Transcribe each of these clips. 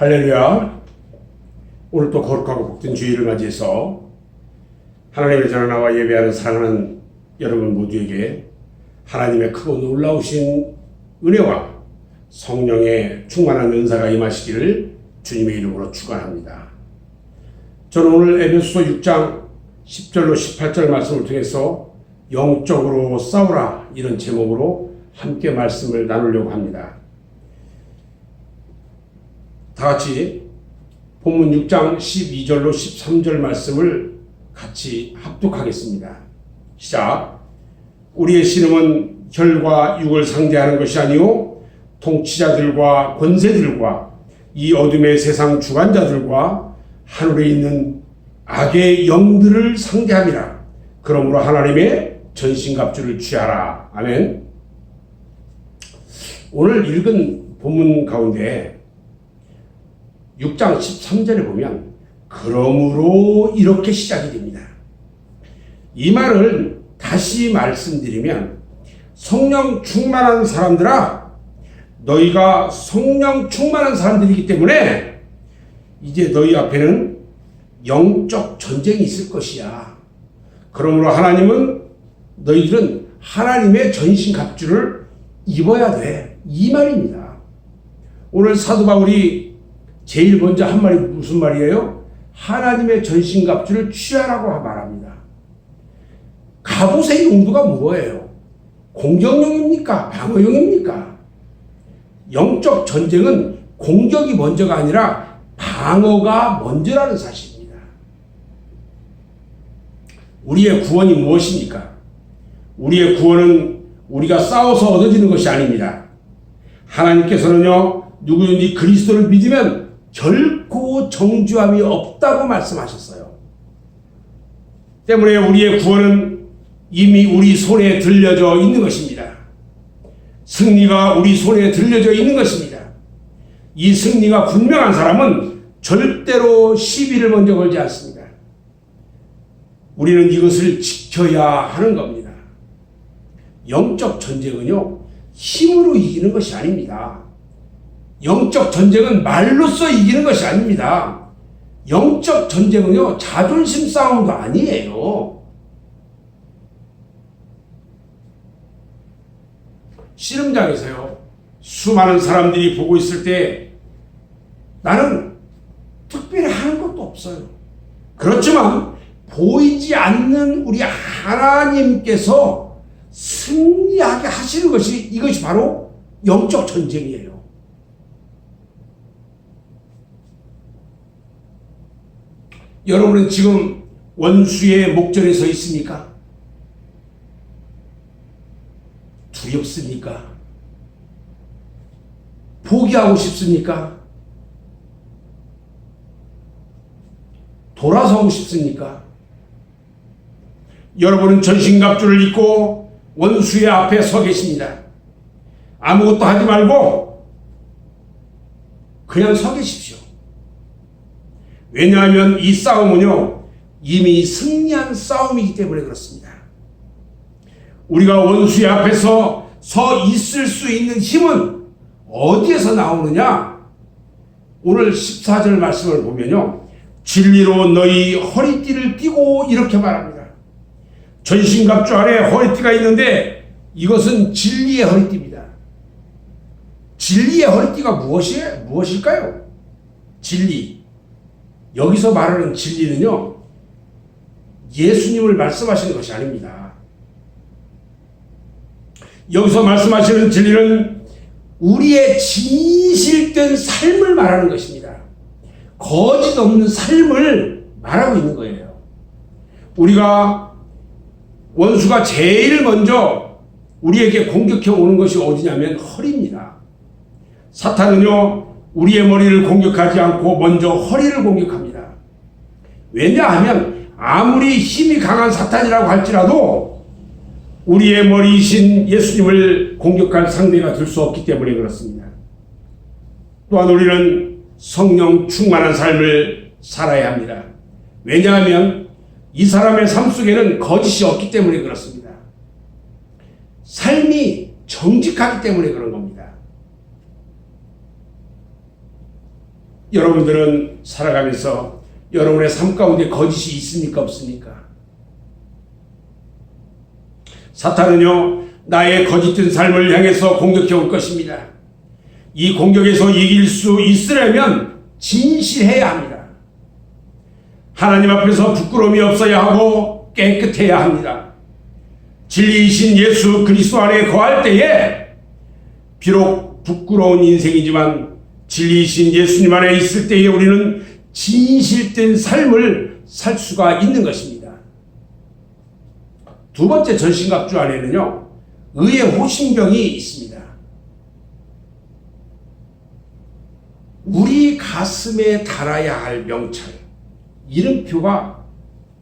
할렐루야. 오늘 또 거룩하고 복된 주일을 맞이해서 하나님의 전에 나와 예배하는 사랑하는 여러분 모두에게 하나님의 크고 놀라우신 은혜와 성령의 충만한 은사가 임하시기를 주님의 이름으로 축원합니다. 저는 오늘 에베소서 6장 10절로 18절 말씀을 통해서 영적으로 싸우라 이런 제목으로 함께 말씀을 나누려고 합니다. 다 같이 본문 6장 12절로 13절 말씀을 같이 합독하겠습니다. 시작. 우리의 씨름은 혈과 육을 상대하는 것이 아니요 통치자들과 권세들과 이 어둠의 세상 주관자들과 하늘에 있는 악의 영들을 상대함이라. 그러므로 하나님의 전신갑주를 취하라. 아멘. 오늘 읽은 본문 가운데 6장 13절에 보면 그러므로 이렇게 시작이 됩니다. 이 말을 다시 말씀드리면 성령 충만한 사람들아, 너희가 성령 충만한 사람들이기 때문에 이제 너희 앞에는 영적 전쟁이 있을 것이야. 그러므로 너희들은 하나님의 전신갑주를 입어야 돼. 이 말입니다. 오늘 사도 바울이 제일 먼저 한 말이 무슨 말이에요? 하나님의 전신갑주를 취하라고 말합니다. 갑옷의 용도가 뭐예요? 공격용입니까? 방어용입니까? 영적 전쟁은 공격이 먼저가 아니라 방어가 먼저라는 사실입니다. 우리의 구원이 무엇입니까? 우리의 구원은 우리가 싸워서 얻어지는 것이 아닙니다. 하나님께서는요, 누구든지 그리스도를 믿으면 결코 정죄함이 없다고 말씀하셨어요. 때문에 우리의 구원은 이미 우리 손에 들려져 있는 것입니다. 승리가 우리 손에 들려져 있는 것입니다. 이 승리가 분명한 사람은 절대로 시비를 먼저 걸지 않습니다. 우리는 이것을 지켜야 하는 겁니다. 영적 전쟁은요, 힘으로 이기는 것이 아닙니다. 영적 전쟁은 말로써 이기는 것이 아닙니다. 영적 전쟁은요, 자존심 싸움도 아니에요. 씨름장에서요, 수많은 사람들이 보고 있을 때 나는 특별히 하는 것도 없어요. 그렇지만 보이지 않는 우리 하나님께서 승리하게 하시는 이것이 바로 영적 전쟁이에요. 여러분은 지금 원수의 목전에 서 있습니까? 두렵습니까? 포기하고 싶습니까? 돌아서고 싶습니까? 여러분은 전신갑주를 입고 원수의 앞에 서 계십니다. 아무것도 하지 말고 그냥 서 계십시오. 왜냐하면 이 싸움은요, 이미 승리한 싸움이기 때문에 그렇습니다. 우리가 원수의 앞에서 서 있을 수 있는 힘은 어디에서 나오느냐? 오늘 14절 말씀을 보면요, 진리로 너희 허리띠를 띠고 이렇게 말합니다. 전신갑주 안에 허리띠가 있는데 이것은 진리의 허리띠입니다. 진리의 허리띠가 무엇일까요? 진리. 여기서 말하는 진리는요, 예수님을 말씀하시는 것이 아닙니다. 여기서 말씀하시는 진리는 우리의 진실된 삶을 말하는 것입니다. 거짓 없는 삶을 말하고 있는 거예요. 원수가 제일 먼저 우리에게 공격해 오는 것이 어디냐면 허리입니다. 사탄은요, 우리의 머리를 공격하지 않고 먼저 허리를 공격합니다. 왜냐하면 아무리 힘이 강한 사탄이라고 할지라도 우리의 머리이신 예수님을 공격할 상대가 될 수 없기 때문에 그렇습니다. 또한 우리는 성령 충만한 삶을 살아야 합니다. 왜냐하면 이 사람의 삶 속에는 거짓이 없기 때문에 그렇습니다. 삶이 정직하기 때문에 그런 겁니다. 여러분들은 살아가면서 여러분의 삶 가운데 거짓이 있습니까? 없습니까? 사탄은요, 나의 거짓된 삶을 향해서 공격해 올 것입니다. 이 공격에서 이길 수 있으려면 진실해야 합니다. 하나님 앞에서 부끄러움이 없어야 하고 깨끗해야 합니다. 진리이신 예수 그리스도 안에 거할 때에 비록 부끄러운 인생이지만 진리이신 예수님 안에 있을 때에 우리는 진실된 삶을 살 수가 있는 것입니다. 두 번째 전신갑주 안에는요, 의의 호신경이 있습니다. 우리 가슴에 달아야 할 명찰, 이름표가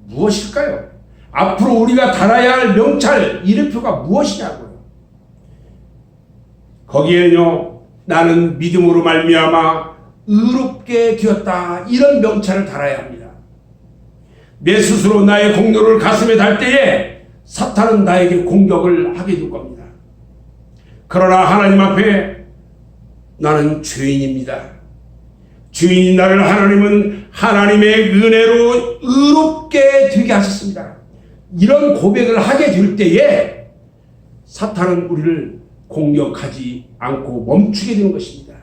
무엇일까요? 앞으로 우리가 달아야 할 명찰, 이름표가 무엇이냐고요. 거기에는요, 나는 믿음으로 말미암아 의롭게 되었다, 이런 명찰을 달아야 합니다. 내 스스로 나의 공로를 가슴에 달 때에 사탄은 나에게 공격을 하게 될 겁니다. 그러나 하나님 앞에 나는 죄인입니다. 주인인 나를 하나님은 하나님의 은혜로 의롭게 되게 하셨습니다. 이런 고백을 하게 될 때에 사탄은 우리를 공격하지 않고 멈추게 되는 것입니다.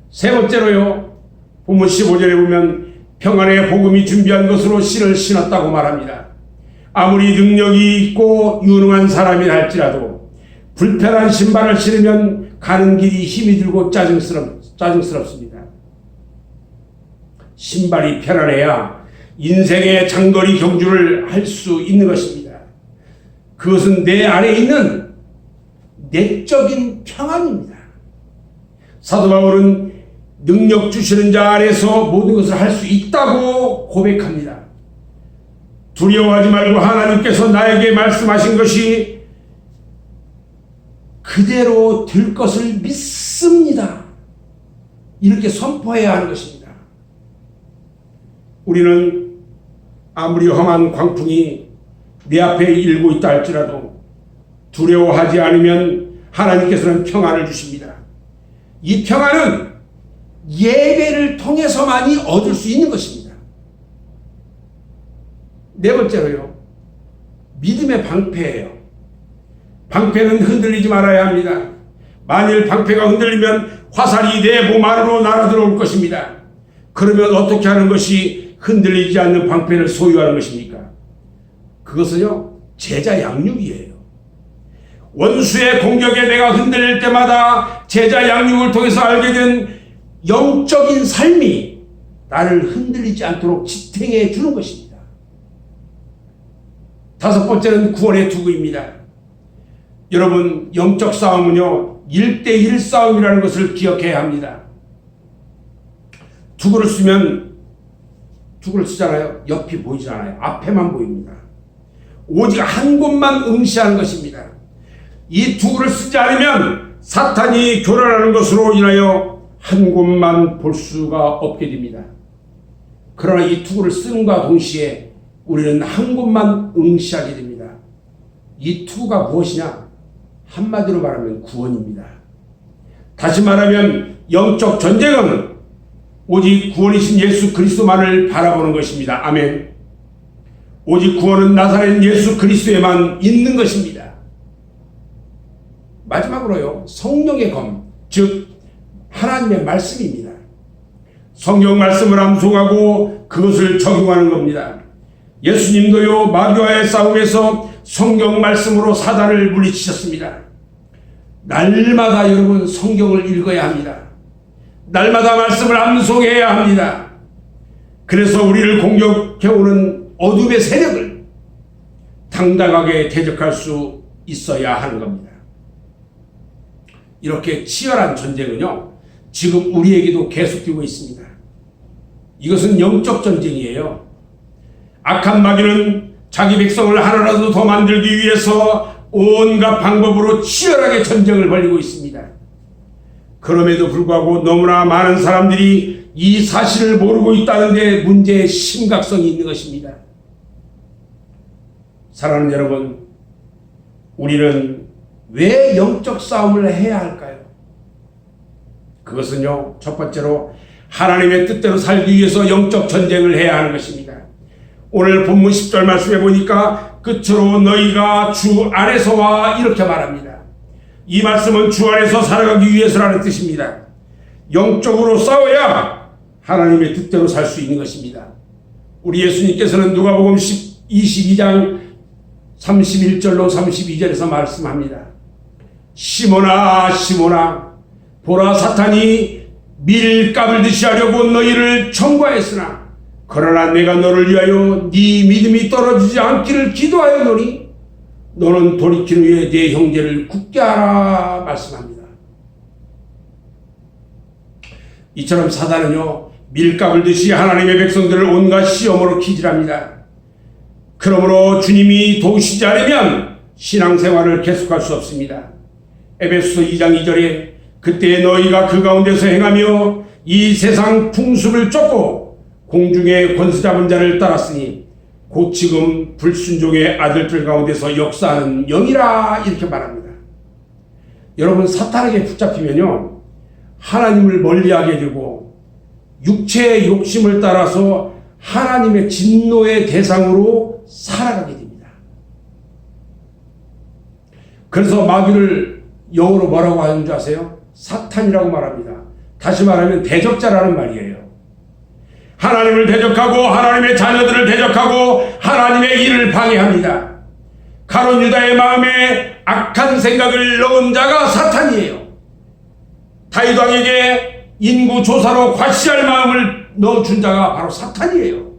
세 번째로요, 본문 15절에 보면 평안의 복음이 준비한 것으로 씨를 신었다고 말합니다. 아무리 능력이 있고 유능한 사람이라 할지라도 불편한 신발을 신으면 가는 길이 힘이 들고 짜증스럽습니다. 신발이 편안해야 인생의 장거리 경주를 할 수 있는 것입니다. 그것은 내 안에 있는 내적인 평안입니다. 사도 바울은 능력 주시는 자 안에서 모든 것을 할 수 있다고 고백합니다. 두려워하지 말고 하나님께서 나에게 말씀하신 것이 그대로 될 것을 믿습니다. 이렇게 선포해야 하는 것입니다. 우리는 아무리 험한 광풍이 내 앞에 일고 있다 할지라도 두려워하지 않으면 하나님께서는 평안을 주십니다. 이 평안은 예배를 통해서만이 얻을 수 있는 것입니다. 네 번째로요, 믿음의 방패예요. 방패는 흔들리지 말아야 합니다. 만일 방패가 흔들리면 화살이 내 몸 안으로 날아들어올 것입니다. 그러면 어떻게 하는 것이 흔들리지 않는 방패를 소유하는 것입니까? 그것은요, 제자 양육이에요. 원수의 공격에 내가 흔들릴 때마다 제자 양육을 통해서 알게 된 영적인 삶이 나를 흔들리지 않도록 지탱해 주는 것입니다. 다섯 번째는 구원의 투구입니다. 여러분, 영적 싸움은요, 1대1 싸움이라는 것을 기억해야 합니다. 투구를 쓰잖아요. 옆이 보이지 않아요. 앞에만 보입니다. 오직 한 곳만 응시하는 것입니다. 이 투구를 쓰지 않으면 사탄이 교란하는 것으로 인하여 한 곳만 볼 수가 없게 됩니다. 그러나 이 투구를 쓰는과 동시에 우리는 한 곳만 응시하게 됩니다. 이 투구가 무엇이냐? 한마디로 말하면 구원입니다. 다시 말하면 영적 전쟁은 오직 구원이신 예수 그리스도만을 바라보는 것입니다. 아멘. 오직 구원은 나사렛 예수 그리스도에만 있는 것입니다. 마지막으로요, 성령의 검, 즉 하나님의 말씀입니다. 성경 말씀을 암송하고 그것을 적용하는 겁니다. 예수님도요, 마귀와의 싸움에서 성경 말씀으로 사단을 물리치셨습니다. 날마다 여러분 성경을 읽어야 합니다. 날마다 말씀을 암송해야 합니다. 그래서 우리를 공격해오는 어둠의 세력을 당당하게 대적할 수 있어야 하는 겁니다. 이렇게 치열한 전쟁은요, 지금 우리에게도 계속되고 있습니다. 이것은 영적 전쟁이에요. 악한 마귀는 자기 백성을 하나라도 더 만들기 위해서 온갖 방법으로 치열하게 전쟁을 벌이고 있습니다. 그럼에도 불구하고 너무나 많은 사람들이 이 사실을 모르고 있다는 데 문제의 심각성이 있는 것입니다. 사랑하는 여러분, 우리는 왜 영적 싸움을 해야 할까요? 그것은요, 첫 번째로 하나님의 뜻대로 살기 위해서 영적 전쟁을 해야 하는 것입니다. 오늘 본문 10절 말씀해 보니까 끝으로 너희가 주 안에서와 이렇게 말합니다. 이 말씀은 주 안에서 살아가기 위해서라는 뜻입니다. 영적으로 싸워야 하나님의 뜻대로 살 수 있는 것입니다. 우리 예수님께서는 누가복음 22장 31절로 32절에서 말씀합니다. 시몬아 시몬아 보라 사탄이 밀 까불듯이 하려고 너희를 청구하였으나 그러나 내가 너를 위하여 네 믿음이 떨어지지 않기를 기도하였노니 너는 돌이킨 후에 네 형제를 굳게 하라 말씀합니다. 이처럼 사단은요 밀 까불듯이 하나님의 백성들을 온갖 시험으로 기질합니다. 그러므로 주님이 도우시지 않으면 신앙생활을 계속할 수 없습니다. 에베소서 2장 2절에 그때 너희가 그 가운데서 행하며 이 세상 풍습을 쫓고 공중의 권세 잡은 자를 따랐으니 곧 지금 불순종의 아들들 가운데서 역사하는 영이라 이렇게 말합니다. 여러분 사탄에게 붙잡히면요 하나님을 멀리하게 되고 육체의 욕심을 따라서 하나님의 진노의 대상으로 살아가게 됩니다. 그래서 마귀를 영어로 뭐라고 하는 줄 아세요? 사탄이라고 말합니다. 다시 말하면 대적자라는 말이에요. 하나님을 대적하고 하나님의 자녀들을 대적하고 하나님의 일을 방해합니다. 가룟 유다의 마음에 악한 생각을 넣은 자가 사탄이에요. 다윗 왕에게 인구 조사로 과시할 마음을 넣어준 자가 바로 사탄이에요.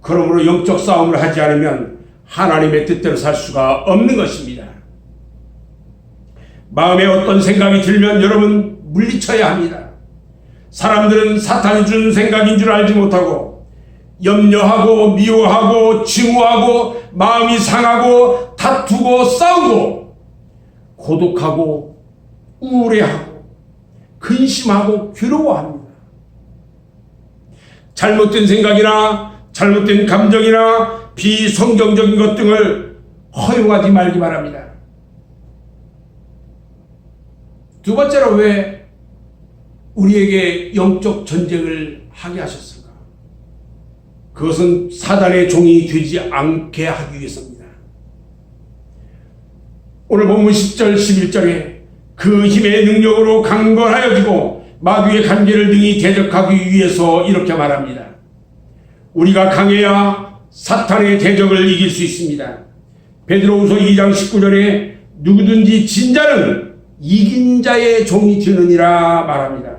그러므로 영적 싸움을 하지 않으면 하나님의 뜻대로 살 수가 없는 것입니다. 마음에 어떤 생각이 들면 여러분 물리쳐야 합니다. 사람들은 사탄이 준 생각인 줄 알지 못하고 염려하고 미워하고 증오하고 마음이 상하고 다투고 싸우고 고독하고 우울해하고 근심하고 괴로워합니다. 잘못된 생각이나 잘못된 감정이나 비성경적인 것 등을 허용하지 말기 바랍니다. 두 번째로 왜 우리에게 영적 전쟁을 하게 하셨을까? 그것은 사단의 종이 되지 않게 하기 위해서입니다. 오늘 본문 10절 11절에 그 힘의 능력으로 강건하여지고 마귀의 간계를 등이 대적하기 위해서 이렇게 말합니다. 우리가 강해야 사탄의 대적을 이길 수 있습니다. 베드로후서 2장 19절에 누구든지 진 자는 이긴 자의 종이 되느니라 말합니다.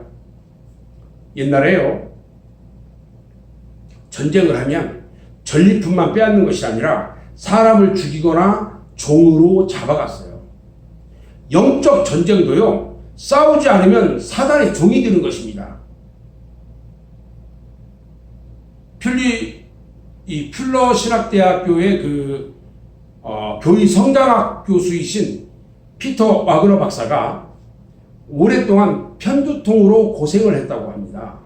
옛날에요 전쟁을 하면 전리품만 빼앗는 것이 아니라 사람을 죽이거나 종으로 잡아갔어요. 영적 전쟁도요 싸우지 않으면 사단의 종이 되는 것입니다. 퓰러 신학대학교의 교인 성장학 교수이신 피터 와그너 박사가 오랫동안 편두통으로 고생을 했다고 합니다.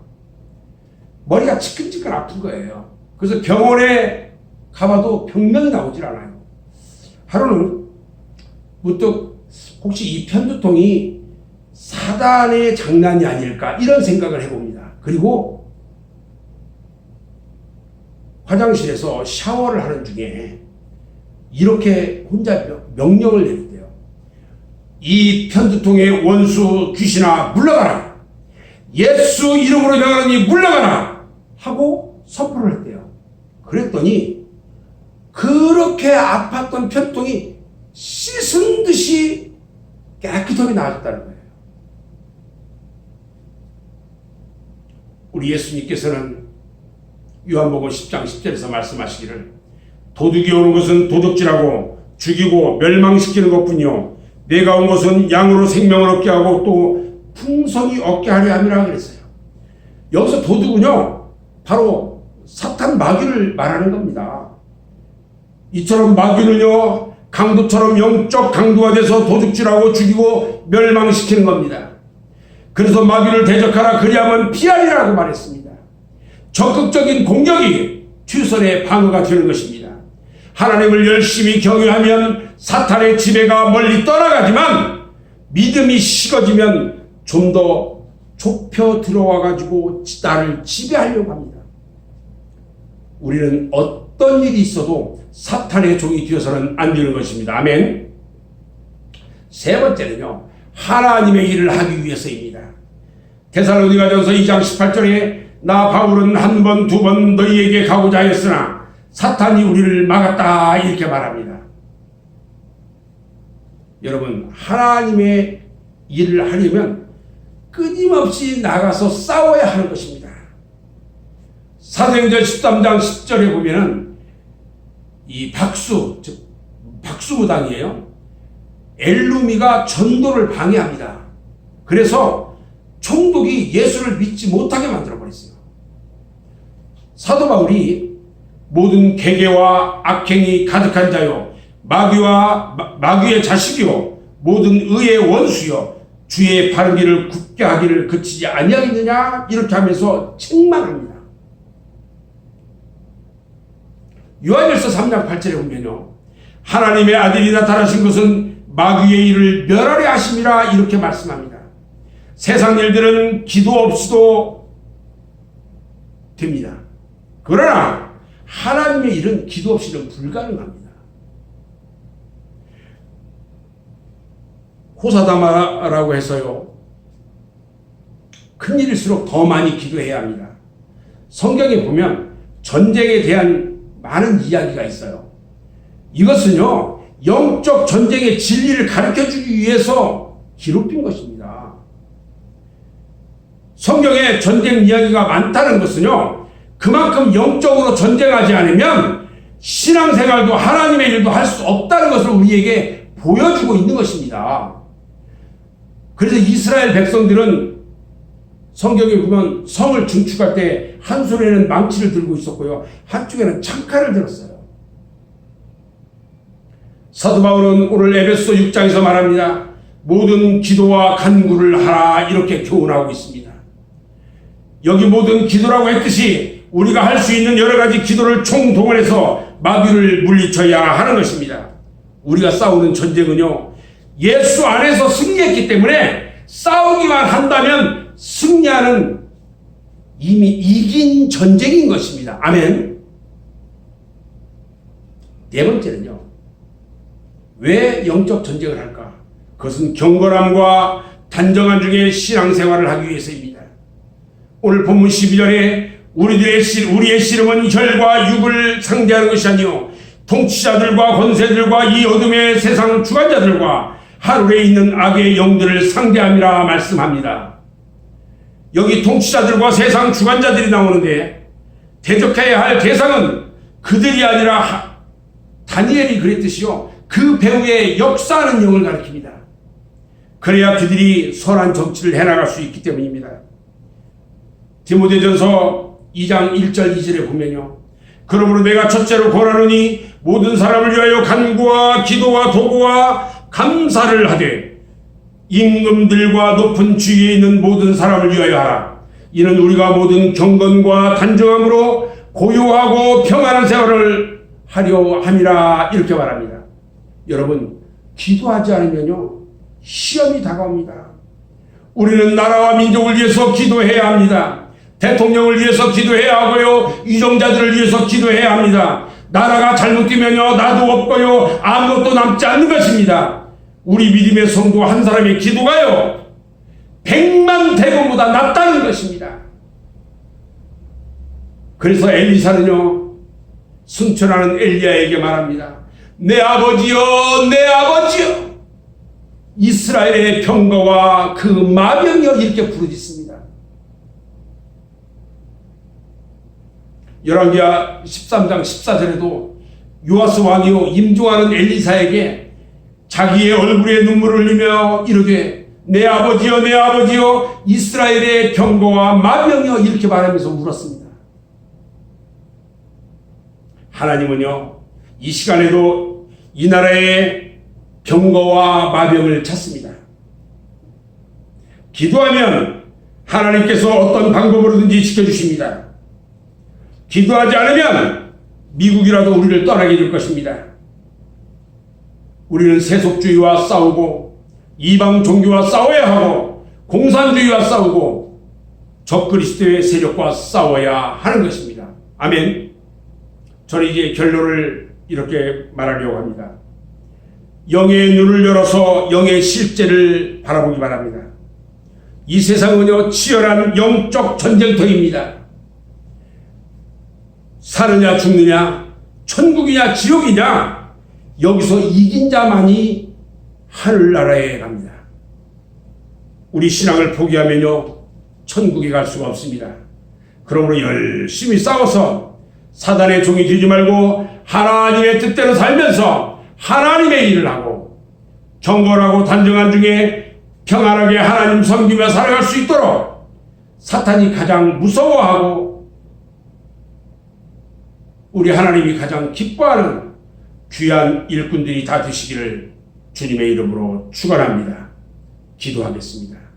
머리가 지끈지끈 아픈 거예요. 그래서 병원에 가봐도 병명이 나오질 않아요. 하루는 문득 혹시 이 편두통이 사단의 장난이 아닐까 이런 생각을 해봅니다. 그리고 화장실에서 샤워를 하는 중에 이렇게 혼자 명령을 내린대요. 이 편두통의 원수 귀신아 물러가라. 예수 이름으로 명하노니 물러가라 하고 선포를 했대요. 그랬더니 그렇게 아팠던 편통이 씻은 듯이 깨끗하게 나아졌다는 거예요. 우리 예수님께서는 요한복음 10장 10절에서 말씀하시기를 도둑이 오는 것은 도둑질하고 죽이고 멸망시키는 것뿐이요 내가 온 것은 양으로 생명을 얻게 하고 또 풍성히 얻게 하려 함이라 그랬어요. 여기서 도둑은요 바로 사탄 마귀를 말하는 겁니다. 이처럼 마귀는요 강도처럼 영적 강도가 돼서 도둑질하고 죽이고 멸망시키는 겁니다. 그래서 마귀를 대적하라 그리하면 피하리라고 말했습니다. 적극적인 공격이 최선의 방어가 되는 것입니다. 하나님을 열심히 경외하면 사탄의 지배가 멀리 떠나가지만 믿음이 식어지면 좀 더 좁혀 들어와 가지고 나를 지배하려고 합니다. 우리는 어떤 일이 있어도 사탄의 종이 되어서는 안 되는 것입니다. 아멘. 세 번째는요, 하나님의 일을 하기 위해서입니다. 데살로니가전서 2장 18절에 나 바울은 한 번, 두 번 너희에게 가고자 하였으나 사탄이 우리를 막았다 이렇게 말합니다. 여러분, 하나님의 일을 하려면 끊임없이 나가서 싸워야 하는 것입니다. 사도행전 13장 10절에 보면은 이 박수무당이에요. 엘루미가 전도를 방해합니다. 그래서 총독이 예수를 믿지 못하게 만들어버렸어요. 사도 바울이 모든 계계와 악행이 가득한 자요, 마귀의 자식이요, 모든 의의 원수요, 주의 바른 길을 굳게 하기를 그치지 아니하겠느냐 이렇게 하면서 책망합니다. 요한일서 3장 8절에 보면요, 하나님의 아들이 나타나신 것은 마귀의 일을 멸하려 하심이라 이렇게 말씀합니다. 세상 일들은 기도 없이도 됩니다. 그러나 하나님의 일은 기도 없이는 불가능합니다. 호사다마라고 해서요, 큰일일수록 더 많이 기도해야 합니다. 성경에 보면 전쟁에 대한 많은 이야기가 있어요. 이것은요, 영적 전쟁의 진리를 가르쳐주기 위해서 기록된 것입니다. 성경에 전쟁 이야기가 많다는 것은요, 그만큼 영적으로 전쟁하지 않으면 신앙생활도 하나님의 일도 할 수 없다는 것을 우리에게 보여주고 있는 것입니다. 그래서 이스라엘 백성들은 성경에 보면 성을 중축할 때 한 손에는 망치를 들고 있었고요, 한쪽에는 창칼을 들었어요. 사도 바울은 오늘 에베소 6장에서 말합니다. 모든 기도와 간구를 하라 이렇게 교훈하고 있습니다. 여기 모든 기도라고 했듯이 우리가 할 수 있는 여러 가지 기도를 총동원해서 마귀를 물리쳐야 하는 것입니다. 우리가 싸우는 전쟁은요, 예수 안에서 승리했기 때문에 싸우기만 한다면 승리하는 이미 이긴 전쟁인 것입니다. 아멘. 네 번째는요, 왜 영적 전쟁을 할까? 그것은 경건함과 단정함 중에 신앙생활을 하기 위해서입니다. 오늘 본문 12절에 우리의 씨름은 혈과 육을 상대하는 것이 아니요 통치자들과 권세들과 이 어둠의 세상 주관자들과 하늘에 있는 악의 영들을 상대함이라 말씀합니다. 여기 통치자들과 세상 주관자들이 나오는데 대적해야 할 대상은 그들이 아니라 다니엘이 그랬듯이요, 그 배후에 역사하는 영을 가리킵니다. 그래야 그들이 선한 정치를 해나갈 수 있기 때문입니다. 디모데전서 2장 1절 2절에 보면요, 그러므로 내가 첫째로 권하노니 모든 사람을 위하여 간구와 기도와 도구와 감사를 하되 임금들과 높은 주위에 있는 모든 사람을 위하여 하라. 이는 우리가 모든 경건과 단정함으로 고요하고 평안한 생활을 하려 함이라 이렇게 말합니다. 여러분, 기도하지 않으면요, 시험이 다가옵니다. 우리는 나라와 민족을 위해서 기도해야 합니다. 대통령을 위해서 기도해야 하고요, 유정자들을 위해서 기도해야 합니다. 나라가 잘못되면요, 나도 없고요, 아무것도 남지 않는 것입니다. 우리 믿음의 성도 한 사람의 기도가요, 100만 대군보다 낫다는 것입니다. 그래서 엘리사는요, 승천하는 엘리야에게 말합니다. 내 아버지여, 내 아버지여, 이스라엘의 병거와 그 마병이여 이렇게 부르짖습니다. 열왕기하 13장 14절에도 요아스 왕이요 임종하는 엘리사에게 자기의 얼굴에 눈물을 흘리며 이르되 내 아버지여, 내 아버지여, 이스라엘의 병거와 마병이여 이렇게 말하면서 울었습니다. 하나님은요, 이 시간에도 이 나라의 병거와 마병을 찾습니다. 기도하면 하나님께서 어떤 방법으로든지 지켜주십니다. 기도하지 않으면 미국이라도 우리를 떠나게 될 것입니다. 우리는 세속주의와 싸우고 이방 종교와 싸워야 하고 공산주의와 싸우고 적그리스도의 세력과 싸워야 하는 것입니다. 아멘. 저는 이제 결론을 이렇게 말하려고 합니다. 영의 눈을 열어서 영의 실제를 바라보기 바랍니다. 이 세상은요, 치열한 영적 전쟁터입니다. 사느냐 죽느냐, 천국이냐 지옥이냐, 여기서 이긴 자만이 하늘나라에 갑니다. 우리 신앙을 포기하면요, 천국에 갈 수가 없습니다. 그러므로 열심히 싸워서 사단의 종이 되지 말고 하나님의 뜻대로 살면서 하나님의 일을 하고 경건하고 단정한 중에 평안하게 하나님 섬기며 살아갈 수 있도록 사탄이 가장 무서워하고 우리 하나님이 가장 기뻐하는 귀한 일꾼들이 다 되시기를 주님의 이름으로 축원합니다. 기도하겠습니다.